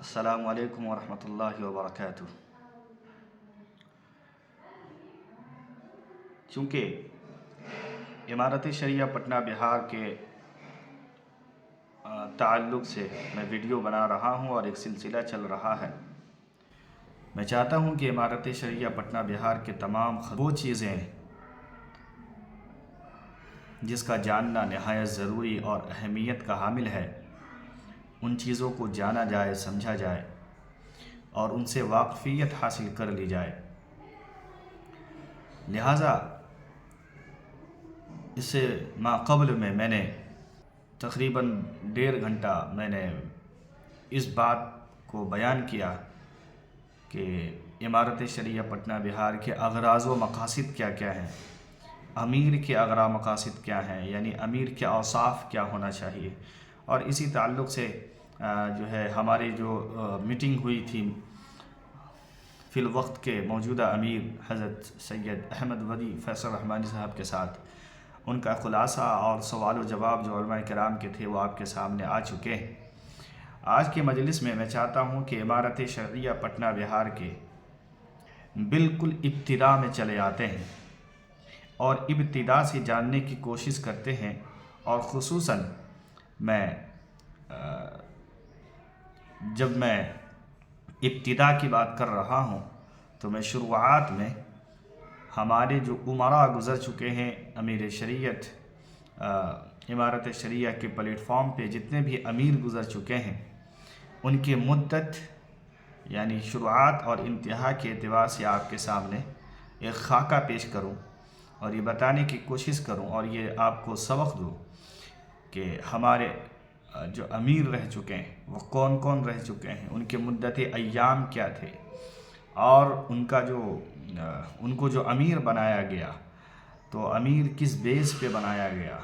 السلام علیکم ورحمۃ اللہ وبرکاتہ۔ چونکہ امارت شریعہ پٹنہ بہار کے تعلق سے میں ویڈیو بنا رہا ہوں اور ایک سلسلہ چل رہا ہے، میں چاہتا ہوں کہ امارت شریعہ پٹنہ بہار کے تمام وہ چیزیں جس کا جاننا نہایت ضروری اور اہمیت کا حامل ہے، ان چیزوں کو جانا جائے، سمجھا جائے اور ان سے واقفیت حاصل کر لی جائے۔ لہٰذا اس سے ماقبل میں نے تقریباً 1.5 گھنٹہ میں نے اس بات کو بیان کیا کہ امارت شریعہ پٹنہ بہار کے اغراض و مقاصد کیا کیا ہیں، امیر کے اغراض مقاصد کیا ہیں، یعنی امیر کے اوصاف کیا ہونا چاہیے۔ اور اسی تعلق سے جو ہے ہماری جو میٹنگ ہوئی تھی فی الوقت کے موجودہ امیر حضرت سید احمد ولی فیصل رحمانی صاحب کے ساتھ، ان کا خلاصہ اور سوال و جواب جو علماء کرام کے تھے وہ آپ کے سامنے آ چکے ہیں۔ آج کے مجلس میں چاہتا ہوں کہ امارت شریعہ پٹنہ بہار کے بالکل ابتدا میں چلے آتے ہیں اور ابتدا سے جاننے کی کوشش کرتے ہیں، اور خصوصاً جب میں ابتدا کی بات کر رہا ہوں تو میں شروعات میں ہمارے جو امراء گزر چکے ہیں امیر شریعت امارت شریعہ کے پلیٹ فارم پہ جتنے بھی امیر گزر چکے ہیں، ان کی مدت یعنی شروعات اور انتہا کے اعتبار سے آپ کے سامنے ایک خاکہ پیش کروں اور یہ بتانے کی کوشش کروں اور یہ آپ کو سبق دوں کہ ہمارے جو امیر رہ چکے ہیں وہ کون کون رہ چکے ہیں، ان کے مدت ایام کیا تھے، اور ان کو جو امیر بنایا گیا تو امیر کس بیس پہ بنایا گیا،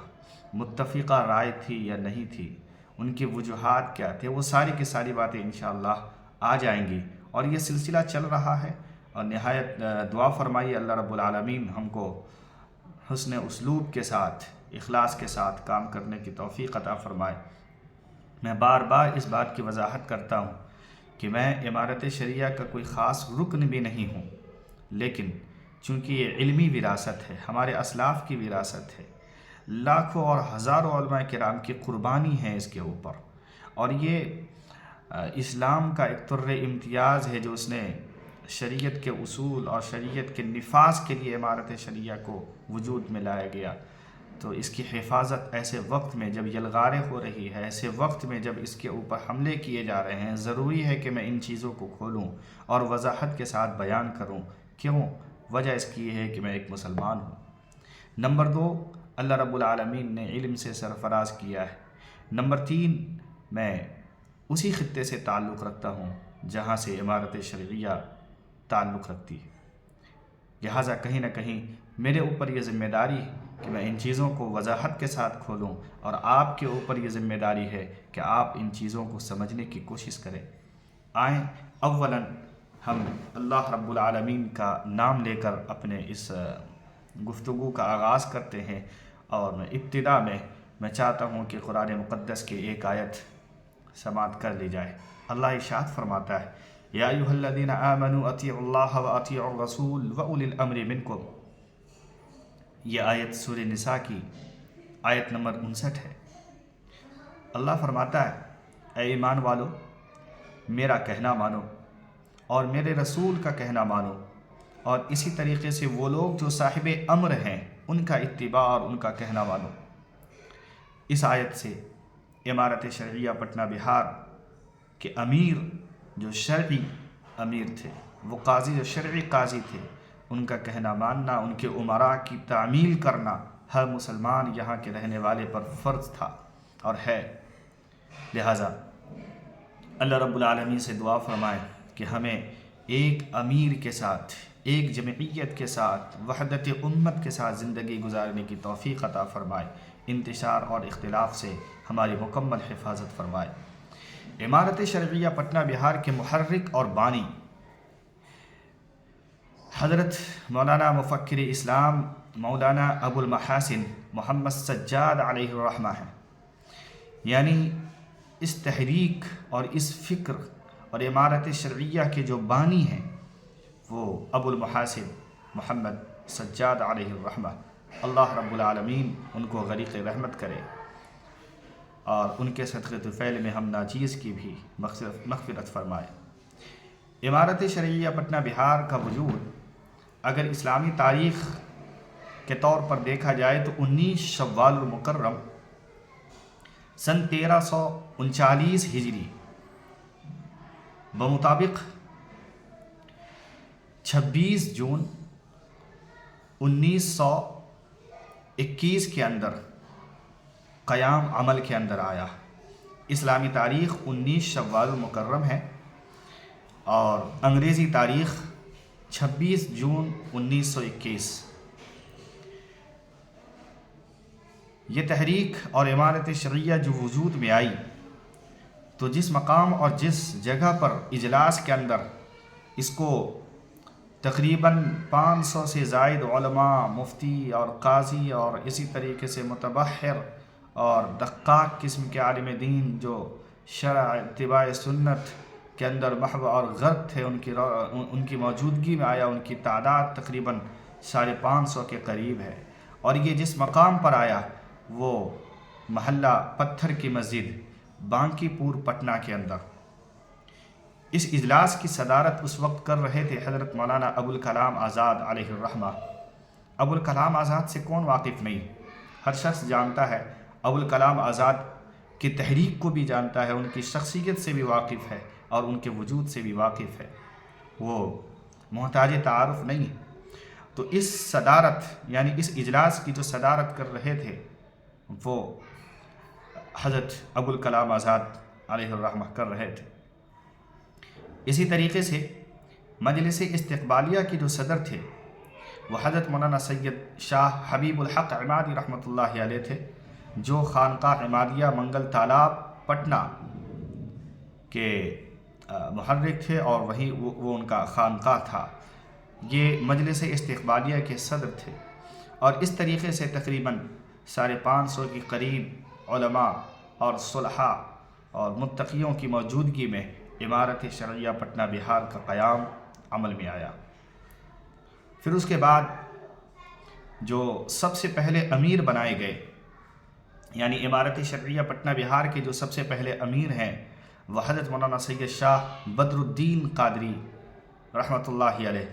متفقہ رائے تھی یا نہیں تھی، ان کی وجوہات کیا تھے، وہ ساری کی ساری باتیں انشاءاللہ آ جائیں گی۔ اور یہ سلسلہ چل رہا ہے اور نہایت دعا فرمائیے اللہ رب العالمین ہم کو حسن اسلوب کے ساتھ، اخلاص کے ساتھ کام کرنے کی توفیق عطا فرمائے۔ میں بار بار اس بات کی وضاحت کرتا ہوں کہ میں امارت شریعہ کا کوئی خاص رکن بھی نہیں ہوں، لیکن چونکہ یہ علمی وراثت ہے، ہمارے اسلاف کی وراثت ہے، لاکھوں اور ہزاروں علماء کرام کی قربانی ہے اس کے اوپر، اور یہ اسلام کا ایک طر امتیاز ہے جو اس نے شریعت کے اصول اور شریعت کے نفاذ کے لیے امارت شریعہ کو وجود میں لایا گیا۔ تو اس کی حفاظت ایسے وقت میں جب یلغاریں ہو رہی ہے، ایسے وقت میں جب اس کے اوپر حملے کیے جا رہے ہیں، ضروری ہے کہ میں ان چیزوں کو کھولوں اور وضاحت کے ساتھ بیان کروں۔ کیوں؟ وجہ اس کی ہے کہ میں ایک مسلمان ہوں۔ نمبر 2، اللہ رب العالمین نے علم سے سرفراز کیا ہے۔ نمبر 3، میں اسی خطے سے تعلق رکھتا ہوں جہاں سے امارت شرعیہ تعلق رکھتی ہے، لہٰذا کہیں نہ کہیں میرے اوپر یہ ذمہ داری ہے کہ میں ان چیزوں کو وضاحت کے ساتھ کھولوں، اور آپ کے اوپر یہ ذمہ داری ہے کہ آپ ان چیزوں کو سمجھنے کی کوشش کریں۔ آئیں اولاً ہم اللہ رب العالمین کا نام لے کر اپنے اس گفتگو کا آغاز کرتے ہیں، اور ابتدا میں چاہتا ہوں کہ قرآن مقدس کی ایک آیت سماعت کر لی جائے۔ اللہ ارشاد فرماتا ہے، یا ایھا الذین آمنوا اطیعوا اللہ واطیعوا الرسول واولی الامر منکم۔ یہ آیت سورہ نساء کی آیت نمبر 59 ہے۔ اللہ فرماتا ہے، اے ایمان والو، میرا کہنا مانو اور میرے رسول کا کہنا مانو، اور اسی طریقے سے وہ لوگ جو صاحب امر ہیں ان کا اتباع اور ان کا کہنا مانو۔ اس آیت سے امارت شرعیہ پٹنہ بہار کے امیر جو شرعی امیر تھے، وہ قاضی جو شرعی قاضی تھے، ان کا کہنا ماننا، ان کے امراء کی تعمیل کرنا ہر مسلمان یہاں کے رہنے والے پر فرض تھا اور ہے۔ لہٰذا اللہ رب العالمین سے دعا فرمائیں کہ ہمیں ایک امیر کے ساتھ، ایک جمعیت کے ساتھ، وحدت امت کے ساتھ زندگی گزارنے کی توفیق عطا فرمائے، انتشار اور اختلاف سے ہماری مکمل حفاظت فرمائے۔ امارت شرعیہ پٹنہ بہار کے محرک اور بانی حضرت مولانا مفکر اسلام مولانا ابو المحاسن محمد سجاد علیہ الرحمہ ہیں، یعنی اس تحریک اور اس فکر اور امارت شرعیہ کے جو بانی ہیں وہ ابو المحاسن محمد سجاد علیہ الرحمہ، اللہ رب العالمین ان کو غریق رحمت کرے اور ان کے صدقے طفیل میں ہم ناچیز کی بھی مغفرت فرمائے۔ امارت شرعیہ پٹنہ بہار کا وجود اگر اسلامی تاریخ کے طور پر دیکھا جائے تو 19 شوال المکرم سن 1339 ہجری بمطابق 26 جون 1921 کے اندر قیام عمل کے اندر آیا۔ اسلامی تاریخ 19 شوال المکرم ہے اور انگریزی تاریخ 26 جون 1921۔ یہ تحریک اور امارت شرعیہ جو وجود میں آئی تو جس مقام اور جس جگہ پر اجلاس کے اندر اس کو تقریباً 500 سے زائد علماء، مفتی اور قاضی اور اسی طریقے سے متبحر اور دقاق قسم کے عالم دین جو شرع اتباع سنت کے اندر محو اور غرق تھے ان کی موجودگی میں آیا۔ ان کی تعداد تقریباً 550 کے قریب ہے اور یہ جس مقام پر آیا وہ محلہ پتھر کی مسجد بانکی پور پٹنہ کے اندر۔ اس اجلاس کی صدارت اس وقت کر رہے تھے حضرت مولانا ابو الکلام آزاد علیہ الرحمہ۔ ابو الکلام آزاد سے کون واقف نہیں؟ ہر شخص جانتا ہے، ابو الکلام آزاد کی تحریک کو بھی جانتا ہے، ان کی شخصیت سے بھی واقف ہے اور ان کے وجود سے بھی واقف ہے، وہ محتاج تعارف نہیں۔ تو اس صدارت یعنی اس اجلاس کی جو صدارت کر رہے تھے وہ حضرت ابو الکلام آزاد علیہ الرحمہ کر رہے تھے۔ اسی طریقے سے مجلس استقبالیہ کے جو صدر تھے وہ حضرت مولانا سید شاہ حبیب الحق عمادی رحمۃ اللہ علیہ تھے، جو خانقاہ عمادیہ منگل تالاب پٹنہ کے محرک تھے اور وہیں وہ ان کا خانقاہ تھا۔ یہ مجلس استقبالیہ کے صدر تھے اور اس طریقے سے تقریباً 550 کے قریب علماء اور صلحاء اور متقیوں کی موجودگی میں امارت شرعیہ پٹنہ بہار کا قیام عمل میں آیا۔ پھر اس کے بعد جو سب سے پہلے امیر بنائے گئے یعنی امارت شرعیہ پٹنہ بہار کے جو سب سے پہلے امیر ہیں وہ حضرت مولانا سید شاہ بدر الدین قادری رحمۃ اللہ علیہ،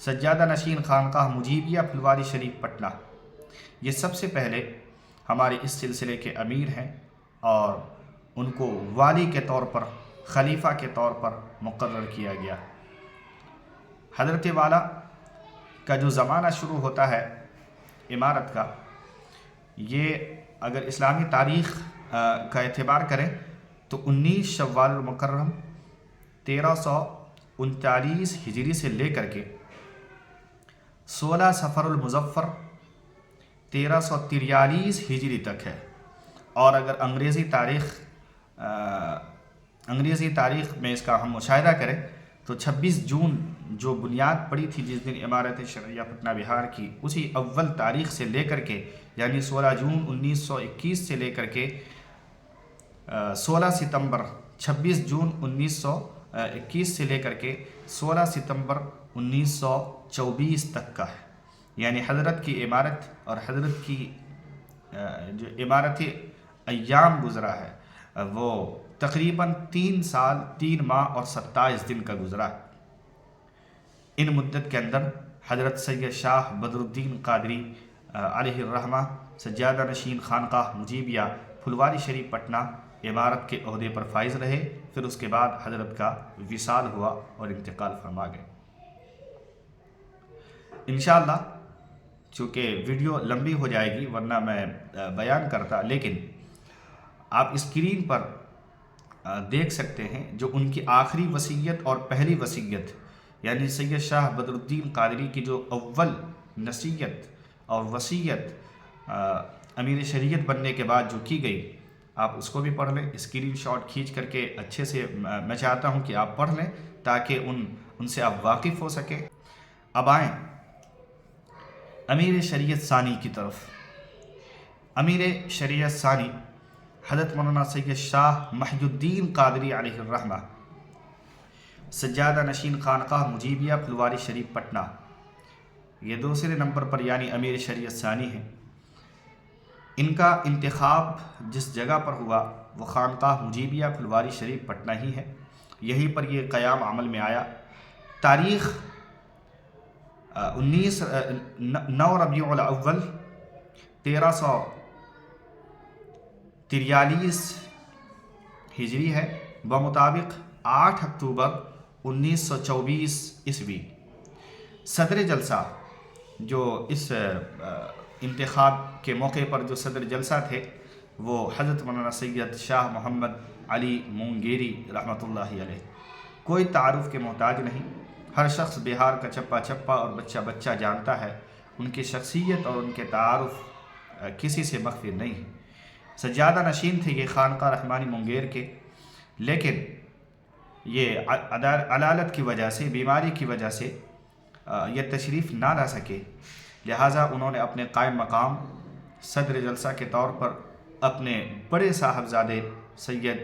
سجادہ نشین خانقاہ مجیبیہ پھلواری شریف پٹنہ، یہ سب سے پہلے ہمارے اس سلسلے کے امیر ہیں اور ان کو والی کے طور پر، خلیفہ کے طور پر مقرر کیا گیا۔ حضرت والا کا جو زمانہ شروع ہوتا ہے امارت کا، یہ اگر اسلامی تاریخ کا اعتبار کریں تو 19 شوال المکرم 1339 ہجری سے لے کر کے 16 صفر المظفر 1343 ہجری تک ہے۔ اور اگر انگریزی تاریخ میں اس کا ہم مشاہدہ کریں تو 26 جون جو بنیاد پڑی تھی جس دن امارت شرعیہ پٹنہ بہار کی، اسی اول تاریخ سے لے کر کے یعنی 16 جون 1921 سے لے کر کے 16 ستمبر 26 جون 1921 سے لے کر کے 16 ستمبر 1924 تک کا ہے۔ یعنی حضرت کی عمارت اور حضرت کی جو عمارتی ایام گزرا ہے وہ تقریباً 3 سال 3 ماہ اور 27 دن کا گزرا۔ ان مدت کے اندر حضرت سید شاہ بدر الدین قادری علیہ الرحمہ سجادہ نشین خانقاہ مجیبیہ پھلواری شریف پٹنہ عمارت کے عہدے پر فائز رہے۔ پھر اس کے بعد حضرت کا وصال ہوا اور انتقال فرما گئے۔ انشاءاللہ چونکہ ویڈیو لمبی ہو جائے گی ورنہ میں بیان کرتا، لیکن آپ اسکرین پر دیکھ سکتے ہیں جو ان کی آخری وصیت اور پہلی وصیت یعنی سید شاہ بدر الدین قادری کی جو اول نصیحت اور وصیت امیر شریعت بننے کے بعد جو کی گئی، آپ اس کو بھی پڑھ لیں، اسکرین شاٹ کھینچ کر کے اچھے سے میں چاہتا ہوں کہ آپ پڑھ لیں تاکہ ان سے آپ واقف ہو سکیں۔ اب آئیں امیر شریعت ثانی کی طرف۔ امیر شریعت ثانی حضرت مولانا سید شاہ محی الدین قادری علیہ الرحمہ سجادہ نشین خانقاہ مجیبیہ پھلواری شریف پٹنہ، یہ دوسرے نمبر پر یعنی امیر شریعت ثانی ہیں۔ ان کا انتخاب جس جگہ پر ہوا وہ خانقاہ مجیبیہ پھلواری شریف پٹنہ ہی ہے، یہیں پر یہ قیام عمل میں آیا۔ تاریخ 9 ربیع الاول 1343 ہجری ہے، بمطابق 8 اکتوبر 1924 عیسوی۔ صدر جلسہ جو اس انتخاب کے موقع پر جو صدر جلسہ تھے وہ حضرت مولانا سید شاہ محمد علی مونگیری رحمۃ اللہ علیہ، کوئی تعارف کے محتاج نہیں، ہر شخص بہار کا چپا چپا اور بچہ بچہ جانتا ہے، ان کی شخصیت اور ان کے تعارف کسی سے مخفی نہیں۔ سجادہ نشین تھے یہ خانقاہ رحمانی مونگیر کے، لیکن یہ علالت کی وجہ سے، بیماری کی وجہ سے یہ تشریف نہ لا سکے، لہٰذا انہوں نے اپنے قائم مقام صدر جلسہ کے طور پر اپنے بڑے صاحبزادے سید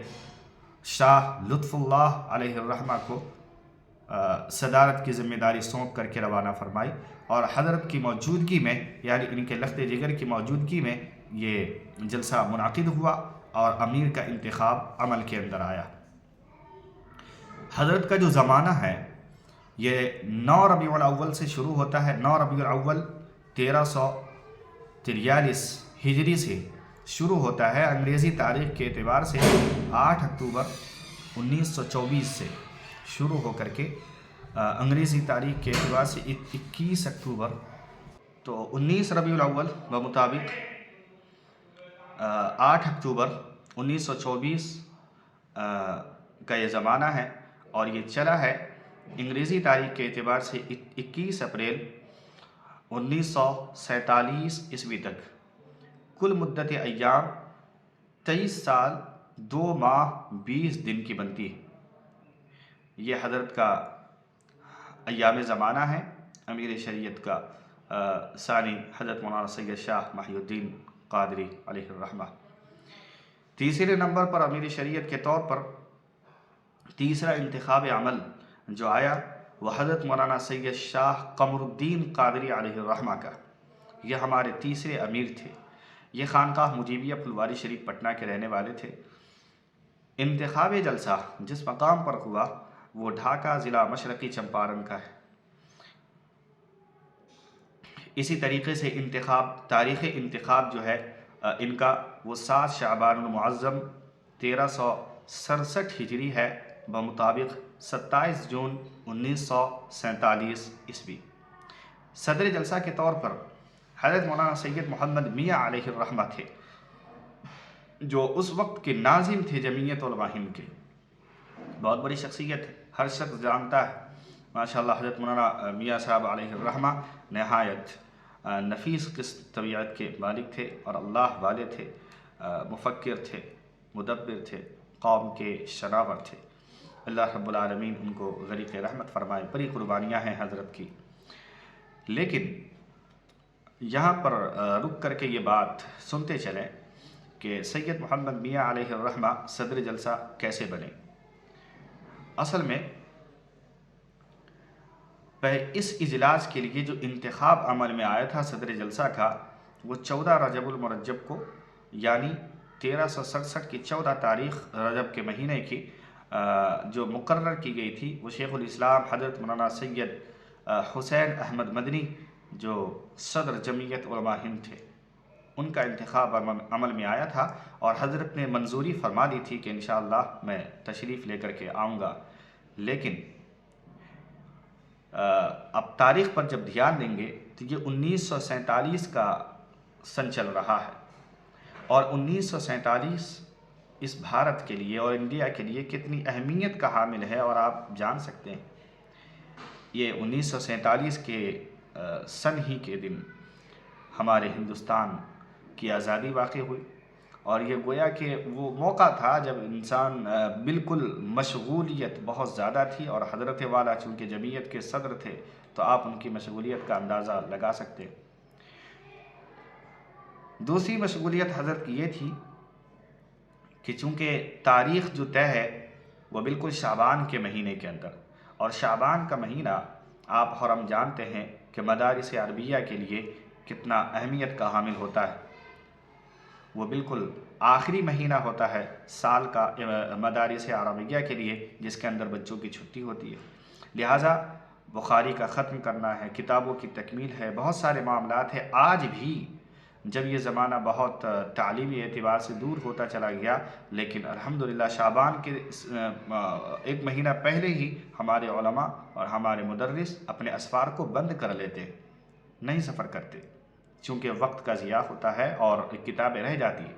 شاہ لطف اللہ علیہ الرحمہ کو صدارت کی ذمہ داری سونپ کر کے روانہ فرمائی، اور حضرت کی موجودگی میں یعنی ان کے لخت جگر کی موجودگی میں یہ جلسہ منعقد ہوا اور امیر کا انتخاب عمل کے اندر آیا۔ حضرت کا جو زمانہ ہے یہ 9 ربیع الاول سے شروع ہوتا ہے۔ 9 ربیع الاول 1343 ہجری سے شروع ہوتا ہے، انگریزی تاریخ کے اعتبار سے 8 اکتوبر 1924 سے شروع ہو کر کے انگریزی تاریخ کے اعتبار سے 21 اکتوبر، تو 19 ربیع الاول بمطابق 8 اکتوبر 1924 کا یہ زمانہ ہے، اور یہ چلا ہے انگریزی تاریخ کے اعتبار سے 21 اپریل 1947 عیسوی تک۔ کل مدت ایام 23 سال 2 ماہ 20 دن کی بنتی ہے۔ یہ حضرت کا ایام زمانہ ہے، امیر شریعت کا ثانی حضرت مولانا سید شاہ محی الدین قادری علیہ الرحمہ۔ تیسرے نمبر پر امیر شریعت کے طور پر تیسرا انتخاب عمل جو آیا وہ حضرت مولانا سید شاہ قمر الدین قادری علیہ الرحمہ کا، یہ ہمارے تیسرے امیر تھے۔ یہ خانقاہ مجیبیہ پھلواری شریف پٹنہ کے رہنے والے تھے۔ انتخاب جلسہ جس مقام پر ہوا وہ ڈھاکہ ضلع مشرقی چمپارن کا ہے۔ اسی طریقے سے تاریخ انتخاب جو ہے ان کا وہ 7 شعبان المعظم 1367 ہجری ہے، بمطابق 27 جون 1947 عیسوی۔ صدر جلسہ کے طور پر حضرت مولانا سید محمد میاں علیہ الرحمہ تھے، جو اس وقت کے ناظم تھے جمعیت علماء ہند کے، بہت بڑی شخصیت ہے، ہر شخص جانتا ہے ماشاءاللہ۔ حضرت مولانا میاں صاحب علیہ الرحمہ نہایت نفیس قسط طبیعت کے مالک تھے اور اللہ والے تھے، مفکر تھے، مدبر تھے، قوم کے شناور تھے۔ اللہ رب العالمین ان کو غریق رحمت فرمائے، بڑی قربانیاں ہیں حضرت کی۔ لیکن یہاں پر رک کر کے یہ بات سنتے چلیں کہ سید محمد میاں علیہ الرحمہ صدر جلسہ کیسے بنے۔ اصل میں اس اجلاس کے لیے جو انتخاب عمل میں آیا تھا صدر جلسہ کا، وہ 14 رجب المرجب کو یعنی 1367 کی 14 تاریخ رجب کے مہینے کی جو مقرر کی گئی تھی، وہ شیخ الاسلام حضرت مولانا سید حسین احمد مدنی جو صدر جمعیت علماء ہند تھے، ان کا انتخاب عمل میں آیا تھا، اور حضرت نے منظوری فرما دی تھی کہ انشاءاللہ میں تشریف لے کر کے آؤں گا۔ لیکن اب تاریخ پر جب دھیان دیں گے تو یہ 1947 کا سن چل رہا ہے، اور 1947 اس بھارت کے لیے اور انڈیا کے لیے کتنی اہمیت کا حامل ہے، اور آپ جان سکتے ہیں یہ 1947 کے سن ہی کے دن ہمارے ہندوستان کی آزادی واقع ہوئی، اور یہ گویا کہ وہ موقع تھا جب انسان بالکل مشغولیت بہت زیادہ تھی، اور حضرت والا چونکہ جمعیت کے صدر تھے تو آپ ان کی مشغولیت کا اندازہ لگا سکتے ہیں۔ دوسری مشغولیت حضرت کی یہ تھی کہ چونکہ تاریخ جو طے ہے وہ بالکل شعبان کے مہینے کے اندر، اور شعبان کا مہینہ آپ اور ہم جانتے ہیں کہ مدارس عربیہ کے لیے کتنا اہمیت کا حامل ہوتا ہے۔ وہ بالکل آخری مہینہ ہوتا ہے سال کا مدارس عربیہ کے لیے، جس کے اندر بچوں کی چھٹی ہوتی ہے۔ لہٰذا بخاری کا ختم کرنا ہے، کتابوں کی تکمیل ہے، بہت سارے معاملات ہیں۔ آج بھی جب یہ زمانہ بہت تعلیمی اعتبار سے دور ہوتا چلا گیا، لیکن الحمدللہ شعبان کے ایک مہینہ پہلے ہی ہمارے علماء اور ہمارے مدرس اپنے اسفار کو بند کر لیتے، نہیں سفر کرتے، چونکہ وقت کا ضیاع ہوتا ہے اور کتابیں رہ جاتی ہیں۔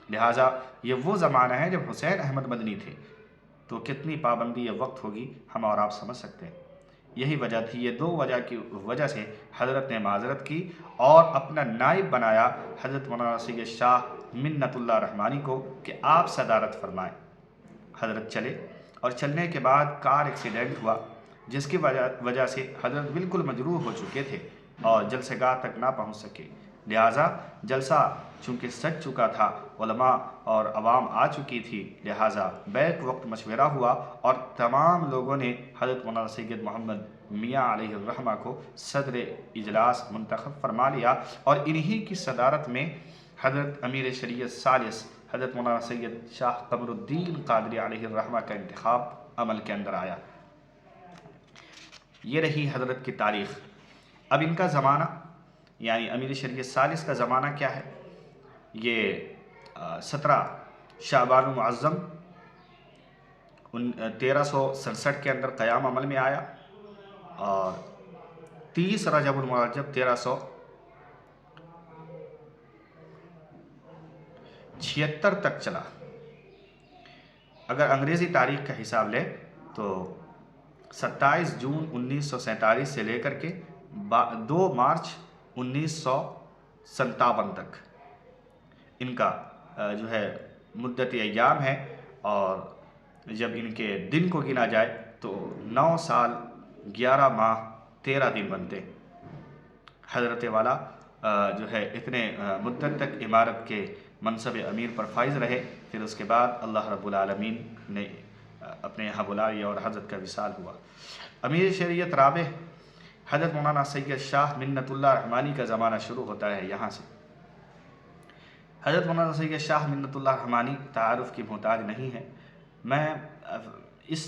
لہٰذا یہ وہ زمانہ ہے جب حسین احمد مدنی تھے، تو کتنی پابندی وقت ہوگی ہم اور آپ سمجھ سکتے ہیں۔ یہی وجہ تھی، یہ دو وجہ کی وجہ سے حضرت نے معذرت کی اور اپنا نائب بنایا حضرت مولانا سید شاہ منت اللہ رحمانی کو کہ آپ صدارت فرمائیں۔ حضرت چلے اور چلنے کے بعد کار ایکسیڈنٹ ہوا، جس کی وجہ سے حضرت بالکل مجروح ہو چکے تھے اور جلسہ گاہ تک نہ پہنچ سکے۔ لہٰذا جلسہ چونکہ سج چکا تھا، علماء اور عوام آ چکی تھی، لہٰذا بیک وقت مشورہ ہوا اور تمام لوگوں نے حضرت مولانا سید محمد میاں علیہ الرحمہ کو صدر اجلاس منتخب فرما لیا، اور انہی کی صدارت میں حضرت امیر شریعت ثالث حضرت مولانا سید شاہ قمر الدین قادری علیہ الرحمہ کا انتخاب عمل کے اندر آیا۔ یہ رہی حضرت کی تاریخ۔ اب ان کا زمانہ یعنی امیر شریعت ثالث کا زمانہ کیا ہے؟ یہ 17 شعبان المعظم 1367 کے اندر قیام عمل میں آیا، اور 30 رجب المرجب 1376 تک چلا۔ اگر انگریزی تاریخ کا حساب لیں تو 27 جون 1947 سے لے کر کے 2 مارچ 1957 تک ان کا جو ہے مدت ایام ہے، اور جب ان کے دن کو گنا جائے تو 9 سال 11 ماہ 13 دن بنتے۔ حضرت والا جو ہے اتنے مدت تک عمارت کے منصب امیر پر فائز رہے، پھر اس کے بعد اللہ رب العالمین نے اپنے یہاں بلا لیا اور حضرت کا وصال ہوا۔ امیر شریعت رابع حضرت مولانا سید شاہ منت اللہ رحمانی کا زمانہ شروع ہوتا ہے یہاں سے۔ حضرت مولانا سید شاہ منت اللہ رحمانی تعارف کی محتاج نہیں ہے۔ میں اس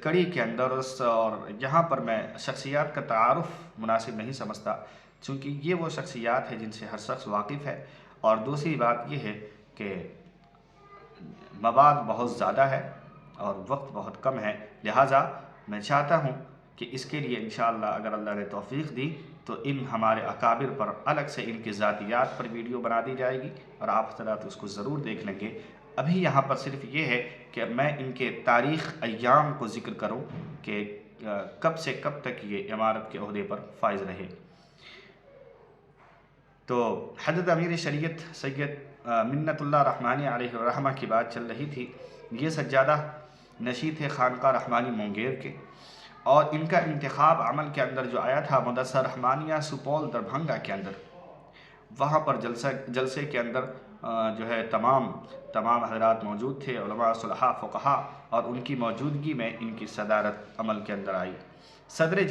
کڑی کے اندر اور یہاں پر میں شخصیات کا تعارف مناسب نہیں سمجھتا، چونکہ یہ وہ شخصیات ہیں جن سے ہر شخص واقف ہے، اور دوسری بات یہ ہے کہ مواد بہت زیادہ ہے اور وقت بہت کم ہے، لہٰذا میں چاہتا ہوں کہ اس کے لیے انشاءاللہ اگر اللہ نے توفیق دی تو ان ہمارے اکابر پر الگ سے ان کی ذاتیات پر ویڈیو بنا دی جائے گی، اور آپ حضرات اس کو ضرور دیکھ لیں گے۔ ابھی یہاں پر صرف یہ ہے کہ میں ان کے تاریخ ایام کو ذکر کروں کہ کب سے کب تک یہ عمارت کے عہدے پر فائز رہے۔ تو حضرت امیر شریعت سید منت اللہ رحمانی علیہ الرحمہ کی بات چل رہی تھی۔ یہ سجادہ نشید تھے خانقاہ رحمانی مونگیر کے، اور ان کا انتخاب عمل کے اندر جو آیا تھا مدرسہ رحمانیہ سپول دربھنگا کے اندر، وہاں پر جلسے کے اندر جو ہے تمام حضرات موجود تھے، علماء صلحاء فقہاء، اور ان کی موجودگی میں ان کی صدارت عمل کے اندر آئی۔ صدر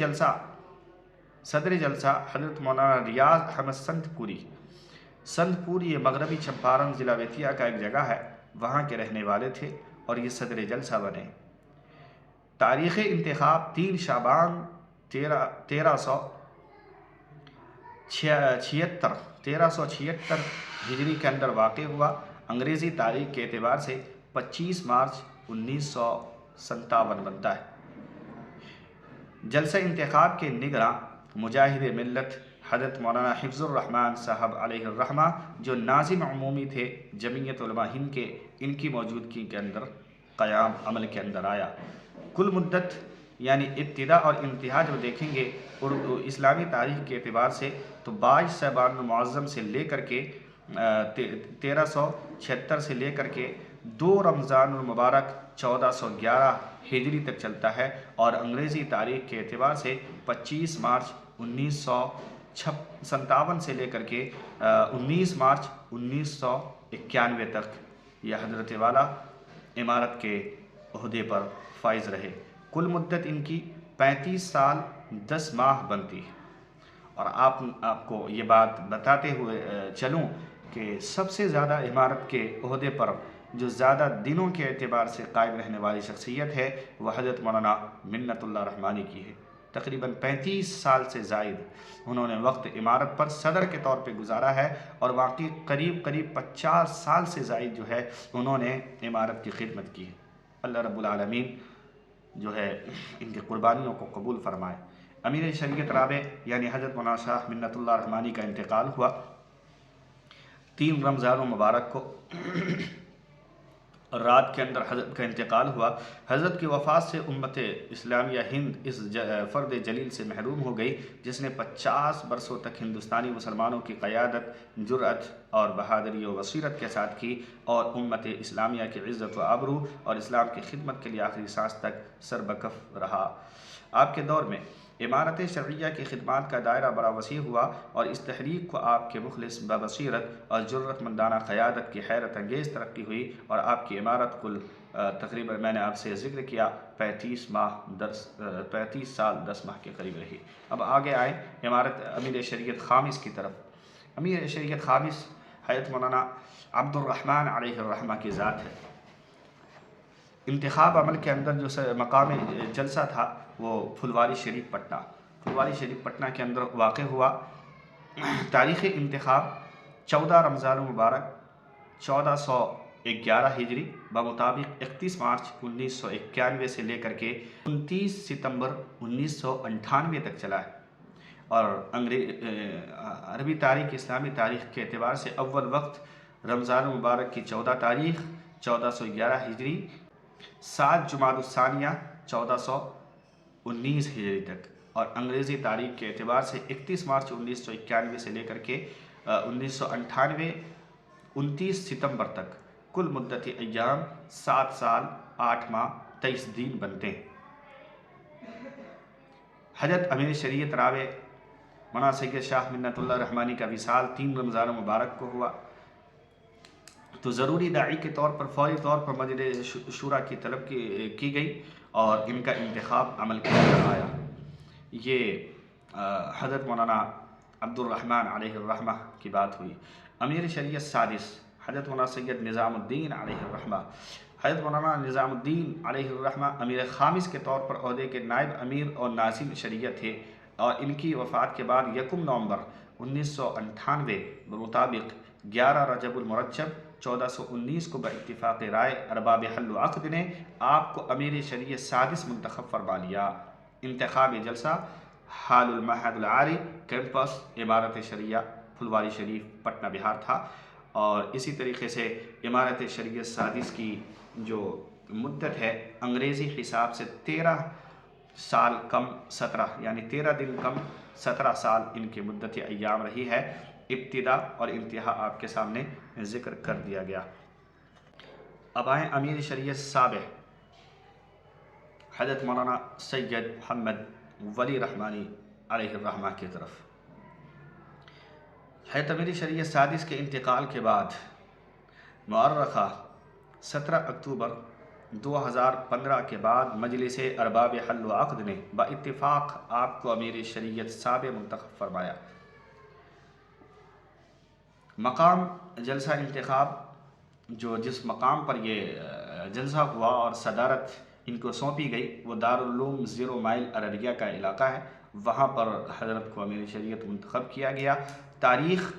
جلسہ حضرت مولانا ریاض احمد سندھ پوری یہ مغربی چمپارن ضلع بیتیا کا ایک جگہ ہے، وہاں کے رہنے والے تھے اور یہ صدر جلسہ بنے۔ تاریخ انتخاب 3 شعبان 1376 ہجری کے اندر واقع ہوا۔ انگریزی تاریخ کے اعتبار سے 25 مارچ 1957 بنتا ہے۔ جلسہ انتخاب کے نگراں مجاہد ملت حضرت مولانا حفظ الرحمن صاحب علیہ الرحمہ جو ناظم عمومی تھے جمعیت علماء ہند کے، ان کی موجودگی کے اندر قیام عمل کے اندر آیا۔ کل مدت یعنی ابتدا اور انتہا جو دیکھیں گے اردو اسلامی تاریخ کے اعتبار سے تو 22 شعبان المعظم سے لے کر کے 1376 سے لے کر کے 2 رمضان المبارک 1411 ہجری تک چلتا ہے، اور انگریزی تاریخ کے اعتبار سے 25 مارچ 1957 سے لے کر کے 19 مارچ 1991 تک یہ حضرت والا عمارت کے عہدے پر فائز رہے۔ کل مدت ان کی 35 سال 10 ماہ بنتی ہے۔ اور آپ کو یہ بات بتاتے ہوئے چلوں کہ سب سے زیادہ امارت کے عہدے پر جو زیادہ دنوں کے اعتبار سے قائم رہنے والی شخصیت ہے وہ حضرت مولانا منت اللہ رحمانی کی ہے۔ تقریباً 35 سال سے زائد انہوں نے وقت امارت پر صدر کے طور پہ گزارا ہے، اور باقی قریب 50 سال سے زائد جو ہے انہوں نے امارت کی خدمت کی ہے۔ اللہ رب العالمین جو ہے ان کی قربانیوں کو قبول فرمائے۔ امیر شریعت رابع یعنی حضرت مولانا شاہ منت اللہ رحمانی کا انتقال ہوا 3 رمضان المبارک کو، رات کے اندر حضرت کا انتقال ہوا۔ حضرت کی وفات سے امت اسلامیہ ہند اس فرد جلیل سے محروم ہو گئی جس نے 50 برسوں تک ہندوستانی مسلمانوں کی قیادت جرأت اور بہادری و بصیرت کے ساتھ کی، اور امت اسلامیہ کی عزت و آبرو اور اسلام کی خدمت کے لیے آخری سانس تک سربکف رہا۔ آپ کے دور میں امارت شرعیہ کی خدمات کا دائرہ بڑا وسیع ہوا، اور اس تحریک کو آپ کے مخلص ببصیرت اور جرأت مندانہ قیادت کی حیرت انگیز ترقی ہوئی، اور آپ کی امارت کل تقریباً میں نے آپ سے ذکر کیا 35 سال 10 ماہ کے قریب رہی۔ اب آگے آئیں امارت امیر شریعت خامس کی طرف۔ امیر شریعت خامس حضرت مولانا عبد الرحمن علیہ الرحمہ کی ذات ہے۔ انتخاب عمل کے اندر جو مقام جلسہ تھا وہ پھلواری شریف پٹنہ، پھلواری شریف پٹنہ کے اندر واقع ہوا۔ تاریخ انتخاب 14 رمضان المبارک 1411 ہجری بمطابق 31 مارچ 1991 سے لے کر کے 29 ستمبر 1998 تک چلا ہے، اور عربی تاریخ اسلامی تاریخ کے اعتبار سے اول وقت رمضان المبارک کی 14 تاریخ 1411 ہجری 7 جمادی الثانیہ 1419 ہجری تک، اور انگریزی تاریخ کے اعتبار سے 31 مارچ 1991 سے لے کر کے 1998 29 ستمبر تک کل مدت ایام 7 سال 8 ماہ 23 دن بنتے ہیں۔ حضرت امیر شریعت رابع مولانا سید شاہ منت اللہ رحمانی کا وصال 3 رمضان مبارک کو ہوا، تو ضروری داعی کے طور پر فوری طور پر مجلس شورا کی طلب کی گئی، اور ان کا انتخاب عمل کے اندر آیا۔ یہ حضرت مولانا عبد الرحمن علیہ الرحمہ کی بات ہوئی۔ امیر شریعت سادس حضرت مولانا سید نظام الدین علیہ الرحمہ۔ حضرت مولانا نظام الدین علیہ الرحمہ امیر خامس کے طور پر عہدے کے نائب امیر اور ناظم شریعت تھے، اور ان کی وفات کے بعد 1 نومبر 1998 بمطابق 11 رجب المرجب 1419 کو باتفاق رائے ارباب حل و عقد نے آپ کو امیر شریعت سادس منتخب فرما لیا۔ انتخاب جلسہ حال المعہد العالی کیمپس امارت شریعہ پھلواری شریف پٹنہ بہار تھا، اور اسی طریقے سے امارت شریعت سادس کی جو مدت ہے انگریزی حساب سے 13 سال کم 17 یعنی 13 دن کم 17 سال ان کی مدت ایام رہی ہے۔ ابتدا اور انتہا آپ کے سامنے ذکر کر دیا گیا۔ اب آئیں امیر شریعت سابع حضرت مولانا سید محمد ولی رحمانی علیہ الرحمہ کی طرف۔ حضرت امیر شریعت سادس کے انتقال کے بعد مؤرخہ 17 اکتوبر 2015 کے بعد مجلس ارباب حل و عقد نے باتفاق آپ کو امیر شریعت سابع منتخب فرمایا۔ مقام جلسہ انتخاب جس مقام پر یہ جلسہ ہوا اور صدارت ان کو سونپی گئی وہ دارالعلوم 0 مائل ارریہ کا علاقہ ہے، وہاں پر حضرت کو امیر شریعت منتخب کیا گیا۔ تاریخ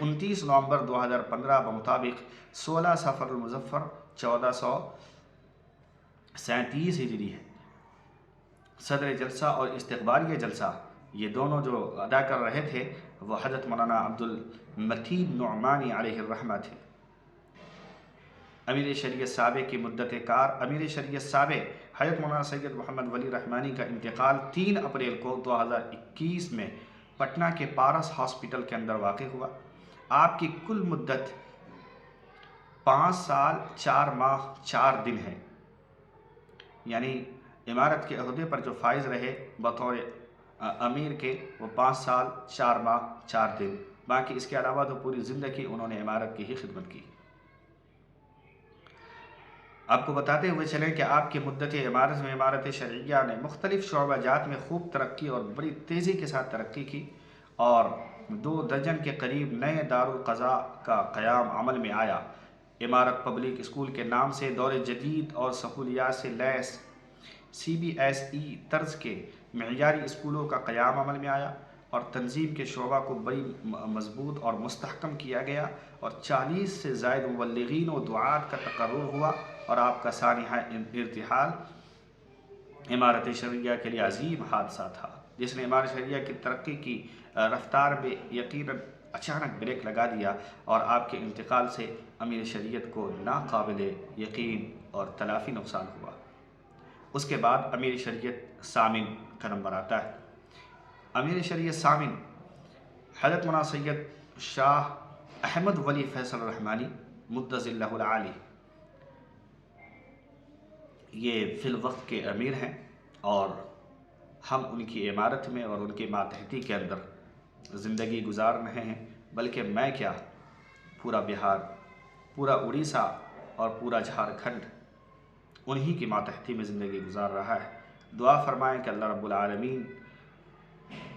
29 نومبر 2015 بمطابق 16 صفر المظفر 1437 ہجری ہے۔ صدر جلسہ اور استقبالیہ جلسہ یہ دونوں جو ادا کر رہے تھے وہ حضرت مولانا عبد المتین نعمانی علیہ الرحمہ تھے۔ امیر شریعت سابع کی مدت کار امیر شریعت سابع حضرت مولانا سید محمد ولی رحمانی کا انتقال 3 اپریل کو 2021 میں پٹنہ کے پارس ہاسپٹل کے اندر واقع ہوا۔ آپ کی کل مدت 5 سال 4 ماہ 4 دن ہے، یعنی امارت کے عہدے پر جو فائز رہے بطور امیر کے وہ 5 سال 4 ماہ 4 دن، باقی اس کے علاوہ تو پوری زندگی انہوں نے امارت کی ہی خدمت کی۔ آپ کو بتاتے ہوئے چلیں کہ آپ کی مدت عمارت میں امارت شرعیہ نے مختلف شعبہ جات میں خوب ترقی اور بڑی تیزی کے ساتھ ترقی کی، اور 2 درجن کے قریب نئے دارالقضاء کا قیام عمل میں آیا۔ عمارت پبلک اسکول کے نام سے دور جدید اور سہولیات سے لیس CBSE طرز کے معیاری اسکولوں کا قیام عمل میں آیا، اور تنظیم کے شعبہ کو بڑی مضبوط اور مستحکم کیا گیا، اور 40 سے زائد مبلغین و دعات کا تقرر ہوا، اور آپ کا سانحہ ارتحال عمارت شرعیہ کے لیے عظیم حادثہ تھا، جس نے عمارت شرعیہ کی ترقی کی رفتار میں یقیناً اچانک بریک لگا دیا، اور آپ کے انتقال سے امیر شریعت کو ناقابل یقین اور تلافی نقصان ہوا۔ اس کے بعد امیر شریعت ثامن کا نمبر آتا ہے۔ امیر شریعت ثامن حضرت مولانا سید شاہ احمد ولی فیصل الرحمانی مدظ اللہ العالی، یہ فی الوقت کے امیر ہیں، اور ہم ان کی عمارت میں اور ان کے ماتحتی کے اندر زندگی گزار رہے ہیں، بلکہ میں کیا، پورا بہار، پورا اڑیسہ اور پورا جھارکھنڈ انہی کی ماتحتی میں زندگی گزار رہا ہے۔ دعا فرمائیں کہ اللہ رب العالمین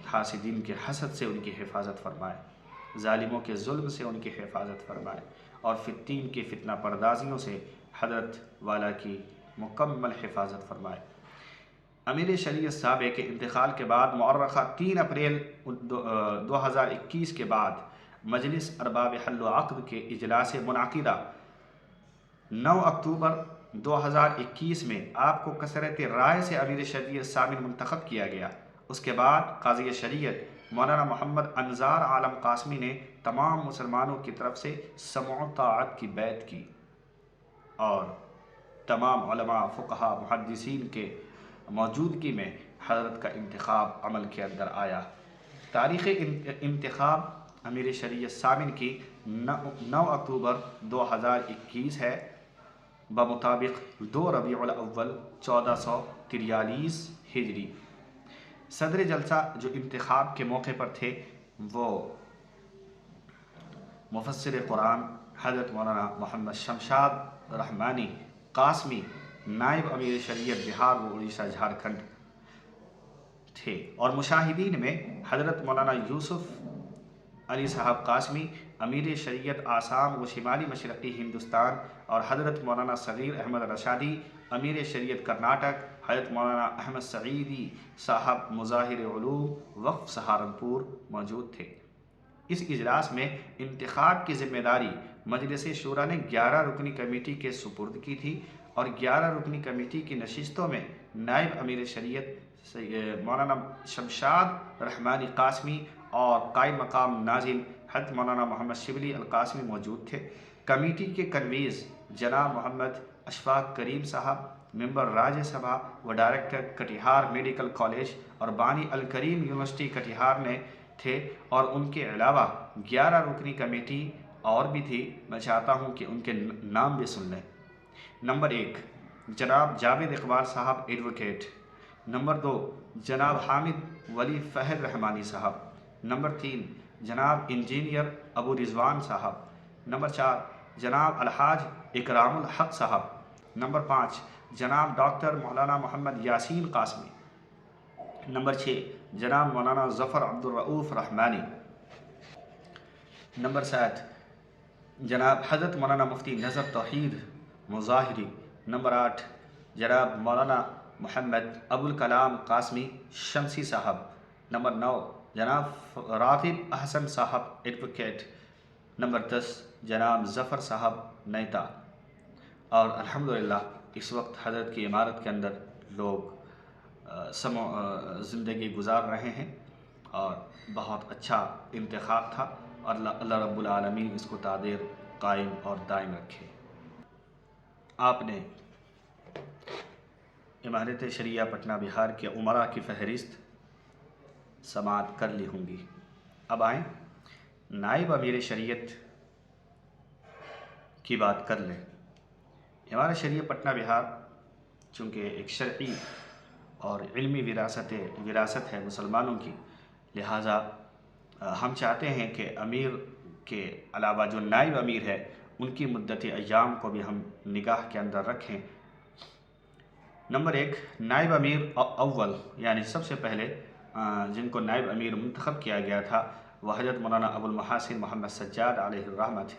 حاسدین کے حسد سے ان کی حفاظت فرمائے، ظالموں کے ظلم سے ان کی حفاظت فرمائے، اور فتین کی فتنہ پردازیوں سے حضرت والا کی مکمل حفاظت فرمائے۔ امیر شریعت صاحب کے انتقال کے بعد مؤرخہ 3 اپریل 2021 کے بعد مجلس ارباب حل و عقد کے اجلاس منعقدہ 9 اکتوبر 2021 میں آپ کو کثرت رائے سے امیر شریعت ثامن منتخب کیا گیا۔ اس کے بعد قاضی شریعت مولانا محمد انظار عالم قاسمی نے تمام مسلمانوں کی طرف سے سمع و طاعت کی بیعت کی، اور تمام علماء، فقہاء، محدثین کے موجودگی میں حضرت کا انتخاب عمل کے اندر آیا۔ تاریخ انتخاب امیر شریعت ثامن کی 9 اکتوبر 2021 ہے، بمطابق 2 ربیع الاول 1443 ہجری۔ صدر جلسہ جو انتخاب کے موقع پر تھے وہ مفسر قرآن حضرت مولانا محمد شمشاد رحمانی قاسمی، نائب امیر شریعت بہار و اڑیسہ جھارکھنڈ تھے، اور مشاہدین میں حضرت مولانا یوسف علی صاحب قاسمی امیر شریعت آسام و شمالی مشرقی ہندوستان، اور حضرت مولانا صغیر احمد رشادی امیر شریعت کرناٹک، حضرت مولانا احمد سعیدی صاحب مظاہر علوم وقف سہارنپور موجود تھے۔ اس اجلاس میں انتخاب کی ذمہ داری مجلس شورا نے 11 رکنی کمیٹی کے سپرد کی تھی، اور 11 رکنی کمیٹی کی نشستوں میں نائب امیر شریعت مولانا شمشاد رحمانی قاسمی اور قائم مقام نازل حضرت مولانا محمد شبلی القاسمی موجود تھے۔ کمیٹی کے کنویز جناب محمد اشفاق کریم صاحب، ممبر راجیہ سبھا و ڈائریکٹر کٹیہار میڈیکل کالج اور بانی الکریم یونیورسٹی کٹیہار نے تھے، اور ان کے علاوہ 11 رکنی کمیٹی اور بھی تھی۔ میں چاہتا ہوں کہ ان کے نام بھی سن لیں۔ نمبر 1 جناب جاوید اقبال صاحب ایڈوکیٹ۔ نمبر 2 جناب حامد ولی فہد رحمانی صاحب۔ نمبر 3 جناب انجینئر ابو رضوان صاحب۔ نمبر 4 جناب الحاج اکرام الحق صاحب۔ نمبر 5 جناب ڈاکٹر مولانا محمد یاسین قاسمی۔ نمبر 6 جناب مولانا ظفر عبد الرؤوف رحمانی۔ نمبر 7 جناب حضرت مولانا مفتی نظر توحید مظاہری۔ نمبر 8 جناب مولانا محمد ابو الکلام قاسمی شمسی صاحب۔ نمبر 9 جناب راغب احسن صاحب ایڈوکیٹ۔ نمبر 10 جناب ظفر صاحب نیتا۔ اور الحمدللہ اس وقت حضرت کی عمارت کے اندر لوگ زندگی گزار رہے ہیں، اور بہت اچھا انتخاب تھا، اور اللہ رب العالمین اس کو تادیر قائم اور دائم رکھے۔ آپ نے عمارت شریعہ پٹنہ بہار کے امراء کی فہرست سماعت کر لی ہوں گی۔ اب آئیں نائب امیر شریعت کی بات کر لیں۔ عمارت شریعہ پٹنہ بہار چونکہ ایک شرعی اور علمی وراثت ہے مسلمانوں کی، لہٰذا ہم چاہتے ہیں کہ امیر کے علاوہ جو نائب امیر ہے ان کی مدت ایام کو بھی ہم نگاہ کے اندر رکھیں۔ نمبر 1، نائب امیر اول، یعنی سب سے پہلے جن کو نائب امیر منتخب کیا گیا تھا وہ حضرت مولانا ابو المحاسن محمد سجاد علیہ الرحمہ تھے۔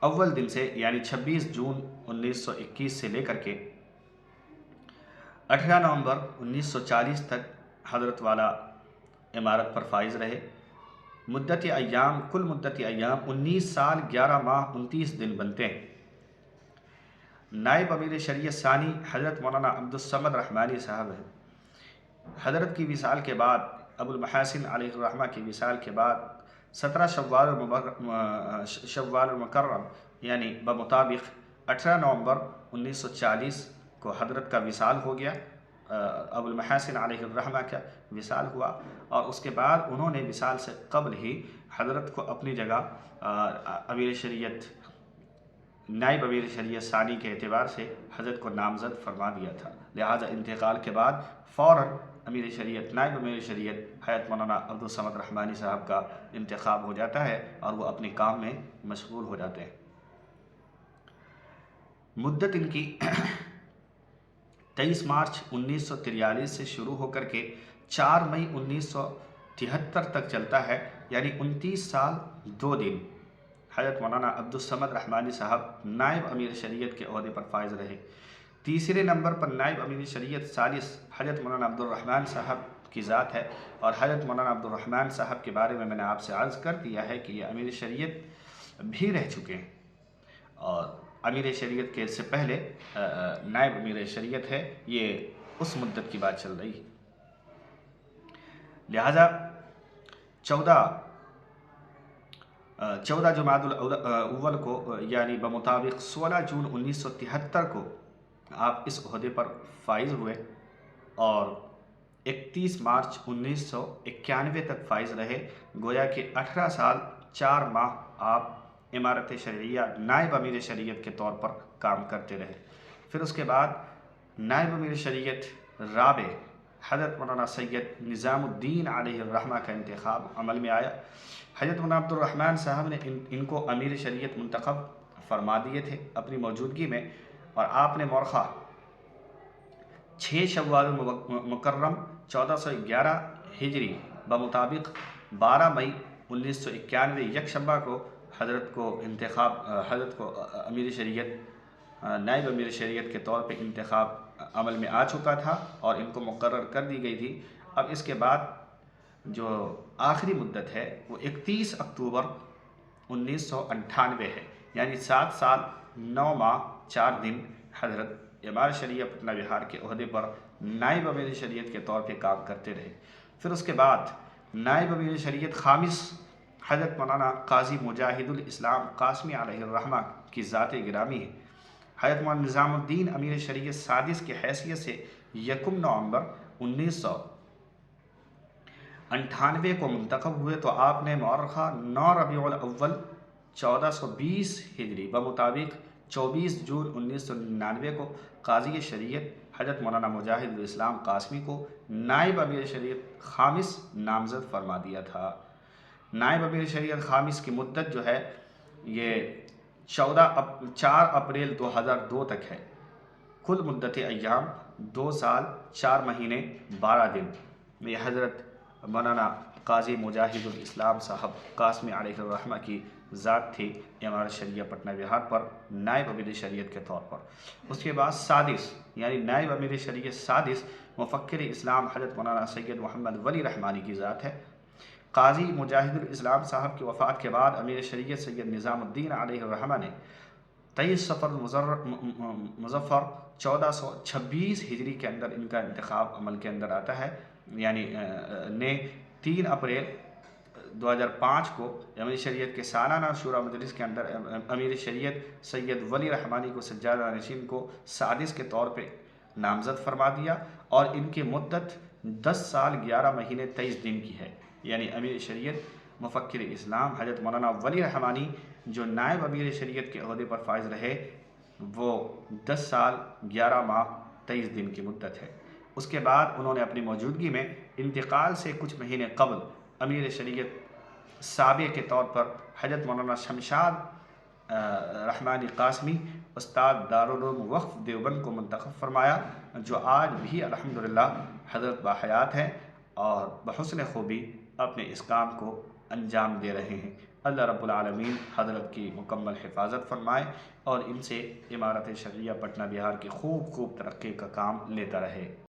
اول دن سے یعنی 26 جون 1921 سے لے کر کے 18 نومبر 1940 تک حضرت والا امارت پر فائز رہے۔ مدت ایام، کل مدت ایام 19 سال 11 ماہ 29 دن بنتے ہیں۔ نائب امیر شریعت ثانی حضرت مولانا عبدالصمد رحمانی صاحب ہیں۔ حضرت کی وصال کے بعد، ابو المحاسن علیہ الرحمہ کی وصال کے بعد 17 شوال المکرم یعنی بمطابق 18 نومبر 1940 کو حضرت کا وصال ہو گیا۔ ابو المحاسن علیہ الرحمہ کا وصال ہوا، اور اس کے بعد انہوں نے وصال سے قبل ہی حضرت کو اپنی جگہ امیر شریعت، نائب امیر شریعت ثانی کے اعتبار سے حضرت کو نامزد فرما دیا تھا۔ لہٰذا انتقال کے بعد فوراً امیر شریعت، نائب امیر شریعت حضرت مولانا عبدالصمد رحمانی صاحب کا انتخاب ہو جاتا ہے اور وہ اپنے کام میں مشغول ہو جاتے ہیں۔ مدت ان کی 23 مارچ 1943 سے شروع ہو کر کے 4 مئی 1973 تک چلتا ہے، یعنی 29 سال 2 دن حضرت مولانا عبدالصمد رحمانی صاحب نائب امیر شریعت کے عہدے پر فائز رہے۔ تیسرے نمبر پر نائب امیر شریعت ثالث حضرت مولانا عبدالرحمن صاحب کی ذات ہے، اور حضرت مولانا عبدالرحمن صاحب کے بارے میں نے آپ سے عرض کر دیا ہے کہ یہ امیر شریعت بھی رہ چکے ہیں، اور امیر شریعت کے سے پہلے نائب امیر شریعت ہے، یہ اس مدت کی بات چل رہی ہے۔ لہٰذا 14 جمادی الاول کو یعنی بمطابق 16 جون 1973 کو آپ اس عہدے پر فائز ہوئے، اور 31 مارچ 1991 تک فائز رہے۔ گویا کہ 18 سال 4 ماہ آپ امارت شرعیہ نائب امیر شریعت کے طور پر کام کرتے رہے۔ پھر اس کے بعد نائب امیر شریعت رابع حضرت مولانا سید نظام الدین علیہ الرحمہ کا انتخاب عمل میں آیا۔ حضرت مولانا عبدالرحمن صاحب نے ان کو امیر شریعت منتخب فرما دیے تھے اپنی موجودگی میں، اور آپ نے مورخہ 6 شوال المکرم 1411 ہجری بمطابق 12 مئی 1991 یکشنبہ کو حضرت کو امیر شریعت، نائب امیر شریعت کے طور پہ انتخاب عمل میں آ چکا تھا اور ان کو مقرر کر دی گئی تھی۔ اب اس کے بعد جو آخری مدت ہے وہ 31 اکتوبر 1998 ہے، یعنی 7 سال 9 ماہ 4 دن حضرت امارت شریعہ پٹنہ بہار کے عہدے پر نائب امیر شریعت کے طور پہ کام کرتے رہے۔ پھر اس کے بعد نائب امیر شریعت خامس حضرت مولانا قاضی مجاہد الاسلام قاسمی علیہ الرحمہ کی ذات گرامی ہے۔ حضرت مولانا نظام الدین امیر شریعت سادس کی حیثیت سے 1 نومبر 1998 کو منتخب ہوئے، تو آپ نے مورخہ 9 ربیع الاول 1420 ہجری بمطابق 24 جون 1999 کو قاضی شریعت حضرت مولانا مجاہد الاسلام قاسمی کو نائب امیر شریعت خامس نامزد فرما دیا تھا۔ نائب امیر شریعت خامس کی مدت جو ہے یہ 4 اپریل 2002 تک ہے۔ کل مدت ایام 2 سال 4 مہینے 12 دن میں حضرت مولانا قاضی مجاہد الاسلام صاحب قاسمی علیہ الرحمہ کی ذات تھی امارت شریعہ پٹنہ بہار پر نائب امیر شریعت کے طور پر۔ اس کے بعد سادس یعنی نائب امیر شریعت سادس مفکر اسلام حضرت مولانا سید محمد ولی رحمانی کی ذات ہے۔ قاضی مجاہد الاسلام صاحب کی وفات کے بعد امیر شریعت سید نظام الدین علیہ الرحمہ نے 23 صفر مظفر 1426 ہجری کے اندر ان کا انتخاب عمل کے اندر آتا ہے، یعنی 3 اپریل 2005 کو امیر شریعت کے سالانہ شورا مجلس کے اندر امیر شریعت سید ولی رحمانی کو سجادہ نشین کو سادس کے طور پہ نامزد فرما دیا، اور ان کی مدت 10 سال 11 مہینے 23 دن کی ہے۔ یعنی امیر شریعت مفکر اسلام حضرت مولانا ولی رحمانی جو نائب امیر شریعت کے عہدے پر فائز رہے وہ 10 سال 11 ماہ 23 دن کی مدت ہے۔ اس کے بعد انہوں نے اپنی موجودگی میں انتقال سے کچھ مہینے قبل امیر شریعت سابع کے طور پر حضرت مولانا شمشاد رحمانی قاسمی استاد دارالعلوم وقف دیوبند کو منتخب فرمایا، جو آج بھی الحمدللہ حضرت باحیات ہیں اور بحسن خوبی اپنے اس کام کو انجام دے رہے ہیں۔ اللہ رب العالمین حضرت کی مکمل حفاظت فرمائے اور ان سے امارت شرعیہ پٹنہ بہار کی خوب ترقی کا کام لیتا رہے۔